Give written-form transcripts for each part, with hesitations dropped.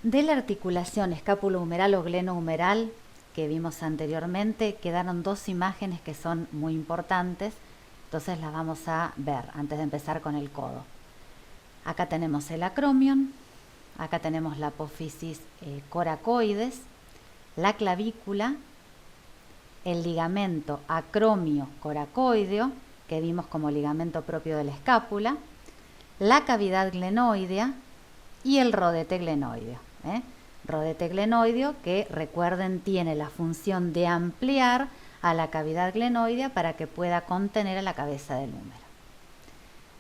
De la articulación escápulo-humeral o glenohumeral que vimos anteriormente, quedaron dos imágenes que son muy importantes, entonces las vamos a ver antes de empezar con el codo. Acá tenemos el acromion, acá tenemos la apófisis coracoides, la clavícula, el ligamento acromio-coracoideo, que vimos como ligamento propio de la escápula, la cavidad glenoidea y el rodete glenoideo. Rodete glenoideo que, recuerden, tiene la función de ampliar a la cavidad glenoidea para que pueda contener a la cabeza del húmero.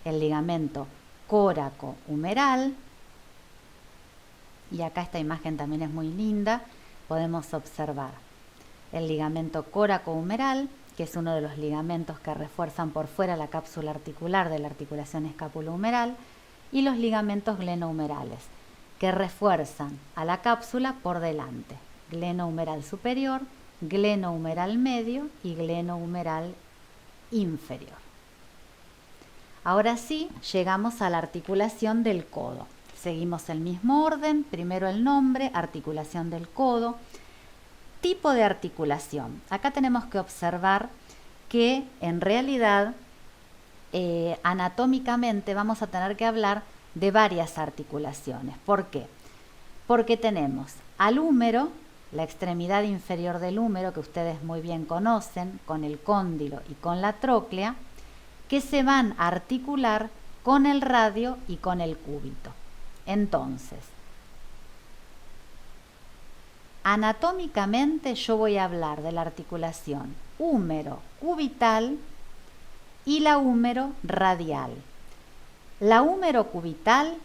El ligamento córaco-humeral, y acá esta imagen también es muy linda, podemos observar el ligamento córaco-humeral, que es uno de los ligamentos que refuerzan por fuera la cápsula articular de la articulación escápulo-humeral, y los ligamentos glenohumerales, que refuerzan a la cápsula por delante, glenohumeral superior, glenohumeral medio y glenohumeral inferior. Ahora sí, llegamos a la articulación del codo. Seguimos el mismo orden, primero el nombre, articulación del codo. Tipo de articulación. Acá tenemos que observar que en realidad anatómicamente vamos a tener que hablar de varias articulaciones. ¿Por qué? Porque tenemos al húmero, la extremidad inferior del húmero, que ustedes muy bien conocen, con el cóndilo y con la tróclea, que se van a articular con el radio y con el cúbito. Entonces, anatómicamente yo voy a hablar de la articulación húmero-cubital y la húmero-radial. La húmero-cubital,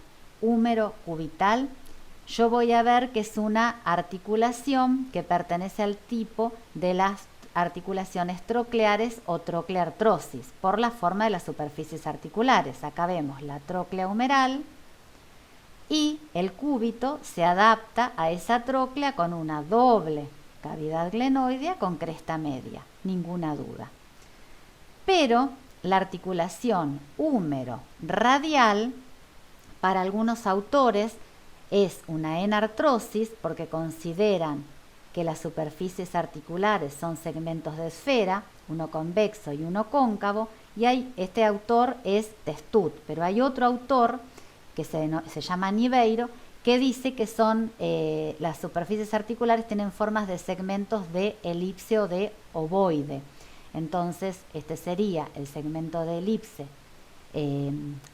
yo voy a ver que es una articulación que pertenece al tipo de las articulaciones trocleares o trocleartrosis, por la forma de las superficies articulares. Acá vemos la tróclea humeral y el cúbito se adapta a esa tróclea con una doble cavidad glenoidea con cresta media, ninguna duda. Pero la articulación húmero-radial, para algunos autores, es una enartrosis porque consideran que las superficies articulares son segmentos de esfera, uno convexo y uno cóncavo, y este autor es Testut, pero hay otro autor que se llama Niveiro, que dice que son las superficies articulares tienen formas de segmentos de elipse o de ovoide. Entonces, este sería el segmento de elipse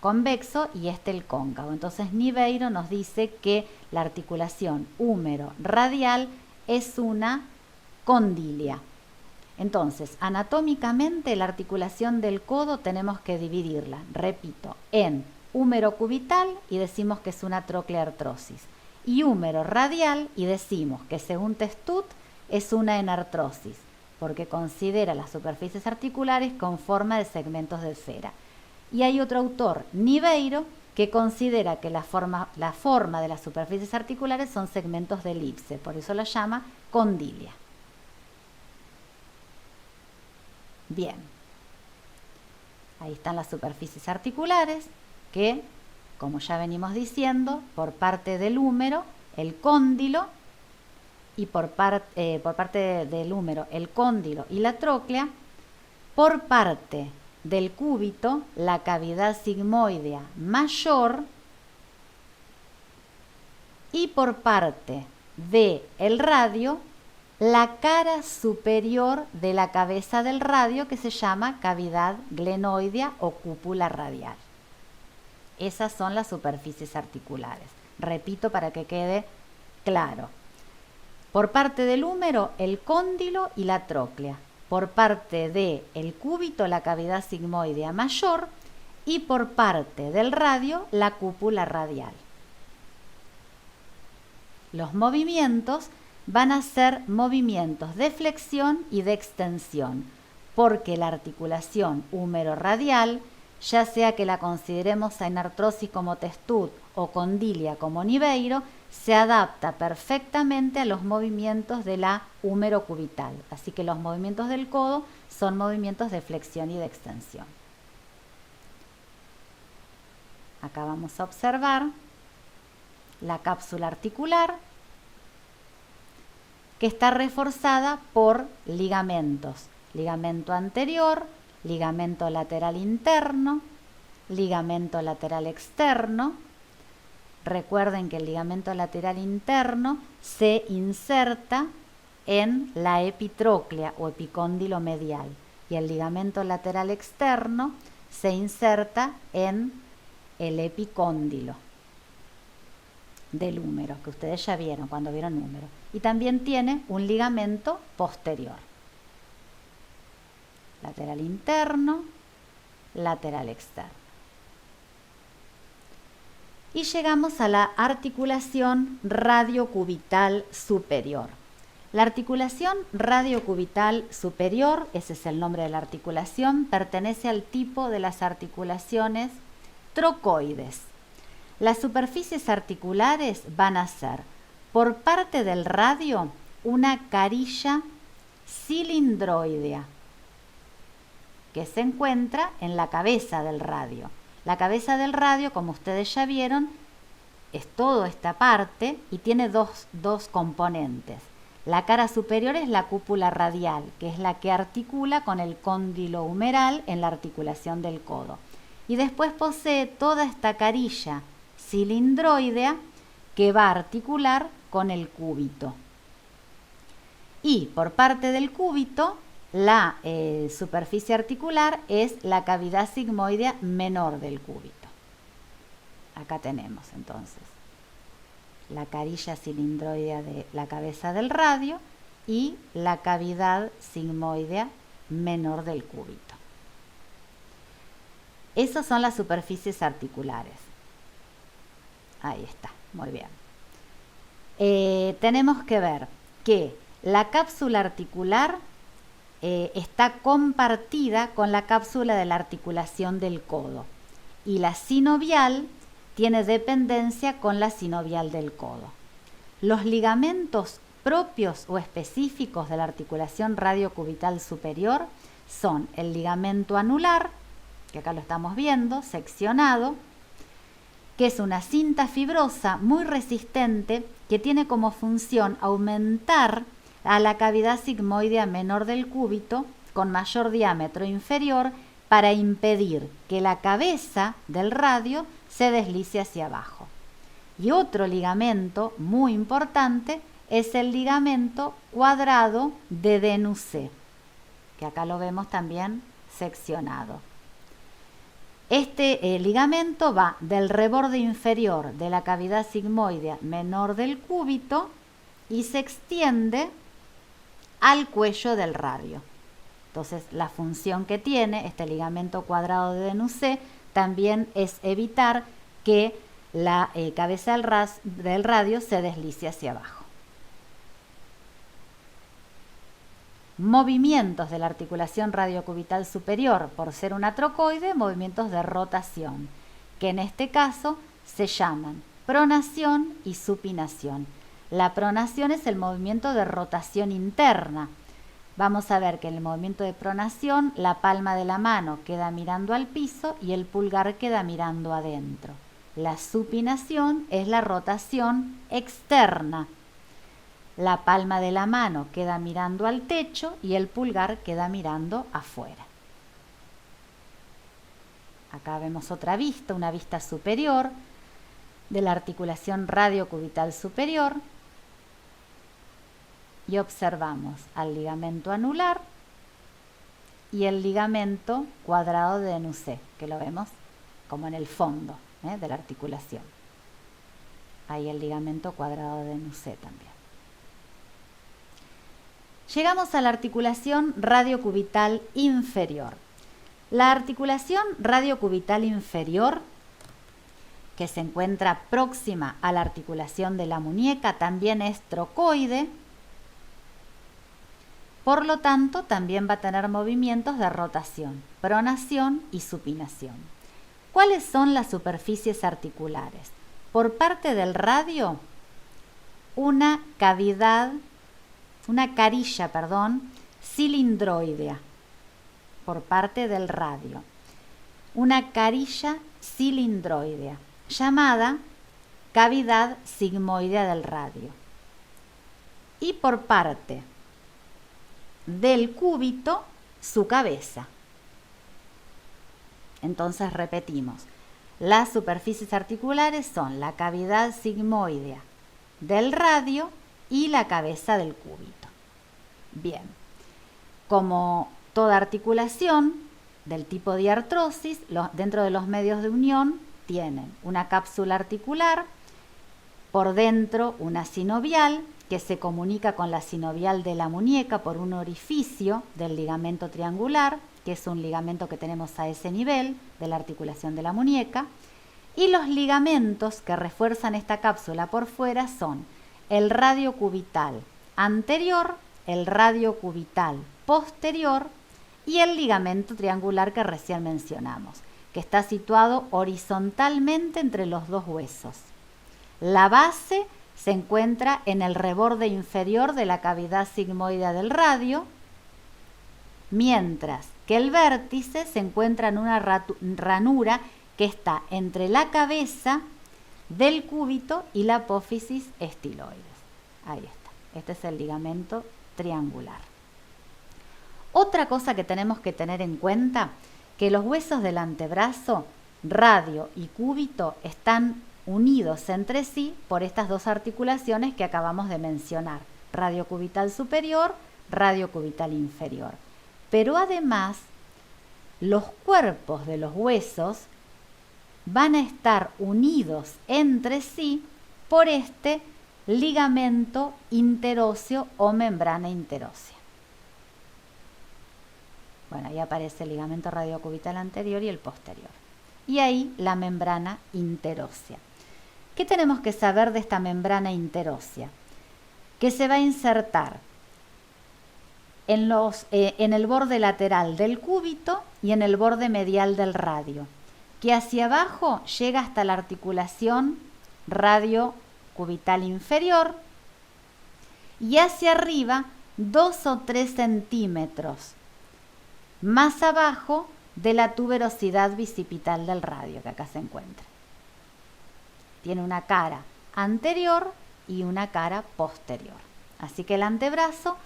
convexo y este el cóncavo. Entonces, Niveiro nos dice que la articulación húmero-radial es una condilia. Entonces, anatómicamente, la articulación del codo tenemos que dividirla, repito, en húmero cubital y decimos que es una trocleartrosis, y húmero radial y decimos que según Testut es una enartrosis, porque considera las superficies articulares con forma de segmentos de esfera. Y hay otro autor, Niveiro, que considera que la forma de las superficies articulares son segmentos de elipse, por eso la llama condilia. Bien, ahí están las superficies articulares que, como ya venimos diciendo, por parte del húmero, el cóndilo, y por parte del húmero, el cóndilo y la tróclea, por parte del cúbito, la cavidad sigmoidea mayor, y por parte del radio, la cara superior de la cabeza del radio, que se llama cavidad glenoidea o cúpula radial. Esas son las superficies articulares. Repito para que quede claro. Por parte del húmero, el cóndilo y la tróclea. Por parte del cúbito, la cavidad sigmoidea mayor. Y por parte del radio, la cúpula radial. Los movimientos van a ser movimientos de flexión y de extensión, porque la articulación húmero-radial, ya sea que la consideremos enartrosis como Testut o condilia como Niveiro, se adapta perfectamente a los movimientos de la húmero cubital. Así que los movimientos del codo son movimientos de flexión y de extensión. Acá vamos a observar la cápsula articular, que está reforzada por ligamentos. Ligamento anterior, ligamento lateral interno, ligamento lateral externo. Recuerden que el ligamento lateral interno se inserta en la epitróclea o epicóndilo medial y el ligamento lateral externo se inserta en el epicóndilo del húmero, que ustedes ya vieron cuando vieron húmero. Y también tiene un ligamento posterior. Lateral interno, lateral externo. Y llegamos a la articulación radiocubital superior. La articulación radiocubital superior, ese es el nombre de la articulación, pertenece al tipo de las articulaciones trocoides. Las superficies articulares van a ser, por parte del radio, una carilla cilindroidea que se encuentra en la cabeza del radio. La cabeza del radio, como ustedes ya vieron, es toda esta parte y tiene dos componentes. La cara superior es la cúpula radial, que es la que articula con el cóndilo humeral en la articulación del codo. Y después posee toda esta carilla cilindroidea que va a articular con el cúbito. Y por parte del cúbito, la superficie articular es la cavidad sigmoidea menor del cúbito. Acá tenemos entonces la carilla cilindroidea de la cabeza del radio y la cavidad sigmoidea menor del cúbito. Esas son las superficies articulares. Ahí está, muy bien. Tenemos que ver que la cápsula articular está compartida con la cápsula de la articulación del codo y la sinovial tiene dependencia con la sinovial del codo. Los ligamentos propios o específicos de la articulación radiocubital superior son el ligamento anular, que acá lo estamos viendo, seccionado, que es una cinta fibrosa muy resistente que tiene como función aumentar a la cavidad sigmoidea menor del cúbito con mayor diámetro inferior para impedir que la cabeza del radio se deslice hacia abajo. Y otro ligamento muy importante es el ligamento cuadrado de Denousse, que acá lo vemos también seccionado. Este ligamento va del reborde inferior de la cavidad sigmoidea menor del cúbito y se extiende al cuello del radio. Entonces, la función que tiene este ligamento cuadrado de Denousse también es evitar que la cabeza del radio se deslice hacia abajo. Movimientos de la articulación radiocubital superior, por ser una trocoide, movimientos de rotación, que en este caso se llaman pronación y supinación. La pronación es el movimiento de rotación interna. Vamos a ver que en el movimiento de pronación la palma de la mano queda mirando al piso y el pulgar queda mirando adentro. La supinación es la rotación externa. La palma de la mano queda mirando al techo y el pulgar queda mirando afuera. Acá vemos otra vista, una vista superior de la articulación radiocubital superior. Y observamos al ligamento anular y el ligamento cuadrado de Denousse, que lo vemos como en el fondo de la articulación. Ahí el ligamento cuadrado de Denousse también. Llegamos a la articulación radiocubital inferior. La articulación radiocubital inferior, que se encuentra próxima a la articulación de la muñeca, también es trocoide. Por lo tanto, también va a tener movimientos de rotación, pronación y supinación. ¿Cuáles son las superficies articulares? Por parte del radio, una carilla cilindroidea. Por parte del radio, una carilla cilindroidea, llamada cavidad sigmoidea del radio. Y por parte del cúbito, su cabeza. Entonces repetimos, las superficies articulares son la cavidad sigmoidea del radio y la cabeza del cúbito. Bien, como toda articulación del tipo diartrosis, dentro de los medios de unión tienen una cápsula articular, por dentro una sinovial que se comunica con la sinovial de la muñeca por un orificio del ligamento triangular, que es un ligamento que tenemos a ese nivel de la articulación de la muñeca, y los ligamentos que refuerzan esta cápsula por fuera son el radio cubital anterior, el radio cubital posterior y el ligamento triangular que recién mencionamos, que está situado horizontalmente entre los dos huesos. La base se encuentra en el reborde inferior de la cavidad sigmoidea del radio, mientras que el vértice se encuentra en una ranura que está entre la cabeza del cúbito y la apófisis estiloides. Ahí está. Este es el ligamento triangular. Otra cosa que tenemos que tener en cuenta, que los huesos del antebrazo, radio y cúbito, están unidos entre sí por estas dos articulaciones que acabamos de mencionar, radio cubital superior, radio cubital inferior. Pero además, los cuerpos de los huesos van a estar unidos entre sí por este ligamento interóseo o membrana interósea. Bueno, ahí aparece el ligamento radiocubital anterior y el posterior. Y ahí la membrana interósea. ¿Qué tenemos que saber de esta membrana interósea? Que se va a insertar en el borde lateral del cúbito y en el borde medial del radio, que hacia abajo llega hasta la articulación radiocubital inferior y hacia arriba 2 o 3 centímetros más abajo de la tuberosidad bicipital del radio, que acá se encuentra. Tiene una cara anterior y una cara posterior. Así que el antebrazo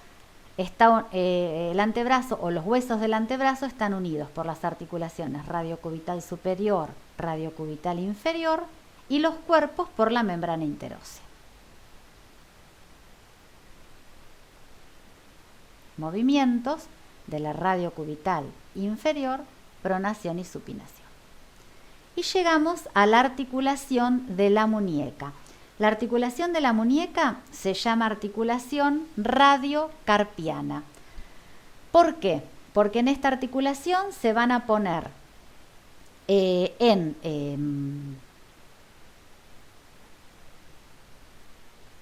o los huesos del antebrazo están unidos por las articulaciones radiocubital superior, radiocubital inferior y los cuerpos por la membrana interósea. Movimientos de la radiocubital inferior, pronación y supinación. Y llegamos a la articulación de la muñeca. La articulación de la muñeca se llama articulación radiocarpiana. ¿Por qué? Porque en esta articulación se van a poner en